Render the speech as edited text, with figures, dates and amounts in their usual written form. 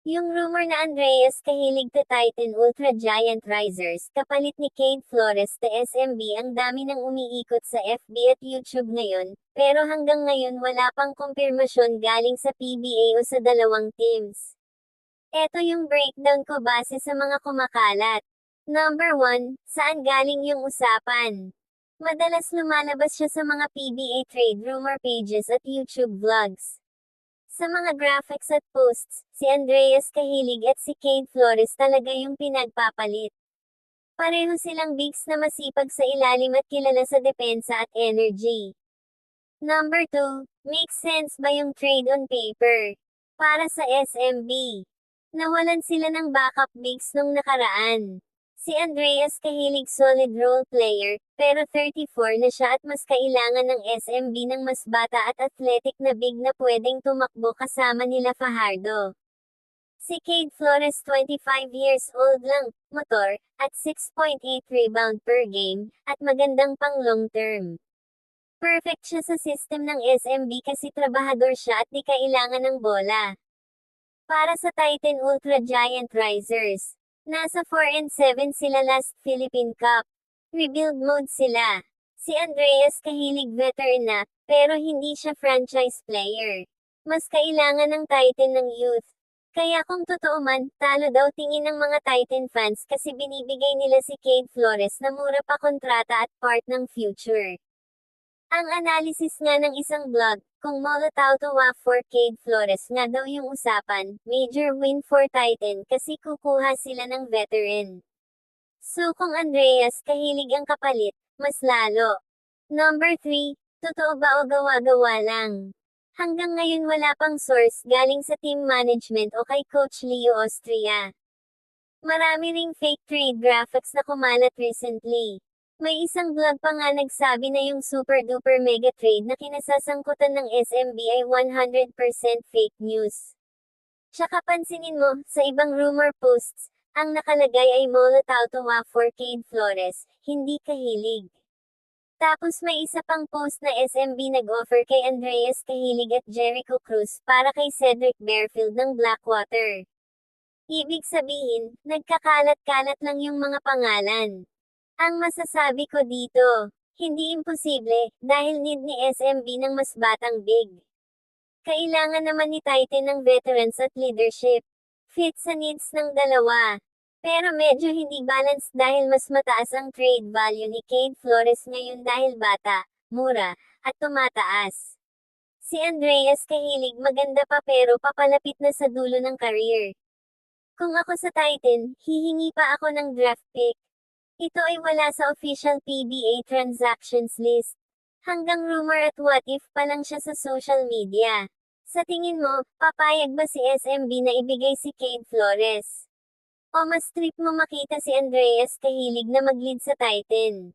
Yung rumor na Andreas kahilig to Titan Ultra Giant Risers, kapalit ni Cade Flores sa SMB ang dami nang umiikot sa FB at YouTube ngayon, pero hanggang ngayon wala pang kumpirmasyon galing sa PBA o sa dalawang teams. Eto yung breakdown ko base sa mga kumakalat. Number 1, saan galing yung usapan? Madalas lumalabas siya sa mga PBA trade rumor pages at YouTube vlogs. Sa mga graphics at posts, si Andreas kahilig at si Cade Flores talaga yung pinagpapalit. Pareho silang bigs na masipag sa ilalim at kilala sa depensa at energy. Number 2, makes sense ba yung trade on paper? Para sa SMB. Nawalan sila ng backup bigs nung nakaraan. Si Andreas kahilig solid role player, pero 34 na siya at mas kailangan ng SMB ng mas bata at athletic na big na pwedeng tumakbo kasama nila Fajardo. Si Cade Flores 25 years old lang, motor, at 6.8 rebound per game, at magandang pang long term. Perfect siya sa system ng SMB kasi trabahador siya at di kailangan ng bola. Para sa Titan Ultra Giant Risers, nasa 4-7 sila last Philippine Cup. Rebuild mode sila. Si Andreas kahilig veteran na, pero hindi siya franchise player. Mas kailangan ng Titan ng youth. Kaya kung totoo man, talo daw tingin ng mga Titan fans kasi binibigay nila si Cade Flores na mura pa kontrata at part ng future. Ang analysis nga ng isang blog, kung Molotov to WAF for Cade Flores nga daw yung usapan, major win for Titan kasi kukuha sila ng veteran. So kung Andreas kahilig ang kapalit, mas lalo. Number 3, totoo ba o gawa-gawa lang? Hanggang ngayon wala pang source galing sa team management o kay Coach Leo Austria. Marami ring fake trade graphics na kumalat recently. May isang vlog pa nga nagsabi na yung super duper mega trade na kinasasangkutan ng SMB ay 100% fake news. Tsaka pansinin mo, sa ibang rumor posts, ang nakalagay ay Molotov to WAF for Cade Flores, hindi kahilig. Tapos may isa pang post na SMB nag-offer kay Andreas Kahilig at Jericho Cruz para kay Cedric Bearfield ng Blackwater. Ibig sabihin, nagkakalat-kalat lang yung mga pangalan. Ang masasabi ko dito, hindi imposible, dahil need ni SMB ng mas batang big. Kailangan naman ni Titan ng veterans at leadership. Fit sa needs ng dalawa. Pero medyo hindi balanced dahil mas mataas ang trade value ni Cade Flores ngayon dahil bata, mura, at tumataas. Si Andreas kahilig maganda pa pero papalapit na sa dulo ng career. Kung ako sa Titan, hihingi pa ako ng draft pick. Ito ay wala sa official PBA transactions list. Hanggang rumor at what if pa lang siya sa social media. Sa tingin mo, papayag ba si SMB na ibigay si Cade Flores? O mas trip mo makita si Andreas Kahilig na mag-lead sa Titan?